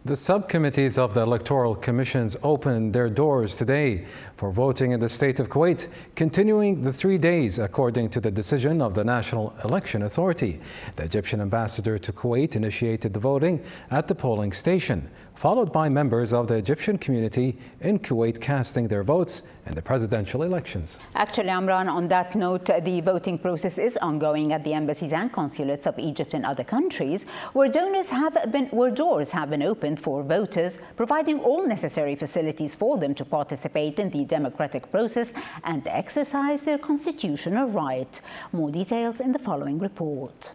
The subcommittees of the Electoral Commissions opened their doors today for voting in the state of Kuwait, continuing the 3 days according to the decision of the National Election Authority. The Egyptian ambassador to Kuwait initiated the voting at the polling station, followed by members of the Egyptian community in Kuwait casting their votes in the presidential elections. Actually, Amran, on that note, the voting process is ongoing at the embassies and consulates of Egypt and other countries, where doors have been opened for voters, providing all necessary facilities for them to participate in the democratic process and exercise their constitutional right. More details in the following report.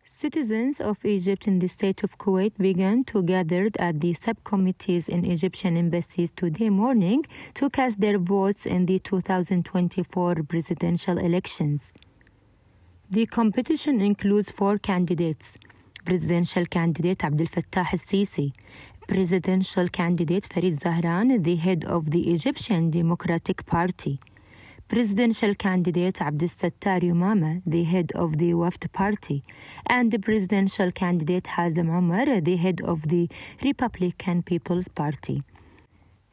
Citizens of Egypt in the state of Kuwait began to gather at the subcommittees in Egyptian embassies today morning to cast their votes in the 2024 presidential elections. The competition includes 4 candidates: presidential candidate Abdel Fattah al-Sisi, presidential candidate Farid Zahran, the head of the Egyptian Democratic Party, presidential candidate Abdel Sattar Yumama, the head of the Wafd Party, and the presidential candidate Hazem Omar, the head of the Republican People's Party.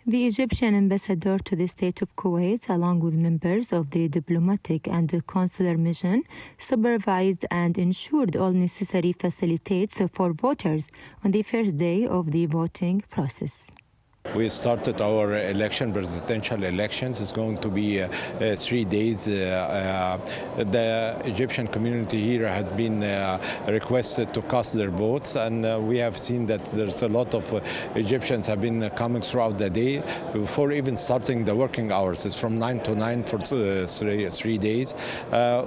The Egyptian ambassador to the state of Kuwait, along with members of the diplomatic and consular mission, supervised and ensured all necessary facilities for voters on the first day of the voting process. We started our presidential elections. It's going to be 3 days. The Egyptian community here has been requested to cast their votes, and we have seen that there's a lot of Egyptians have been coming throughout the day before even starting the working hours. It's from 9 to 9 for 3 days,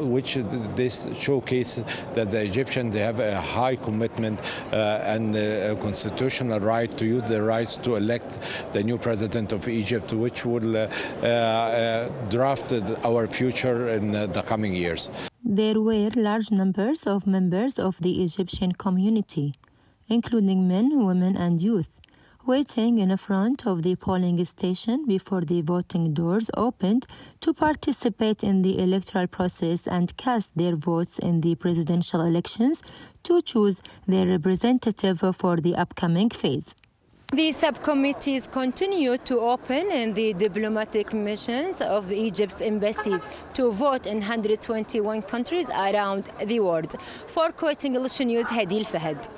which this showcases that the Egyptians, they have a high commitment and a constitutional right to use their rights to elect the new president of Egypt, which will draft our future in the coming years. There were large numbers of members of the Egyptian community, including men, women, and youth, waiting in front of the polling station before the voting doors opened to participate in the electoral process and cast their votes in the presidential elections to choose their representative for the upcoming phase. The subcommittees continue to open in the diplomatic missions of Egypt's embassies to vote in 121 countries around the world. For Kuwait English News, Hadil Fahad.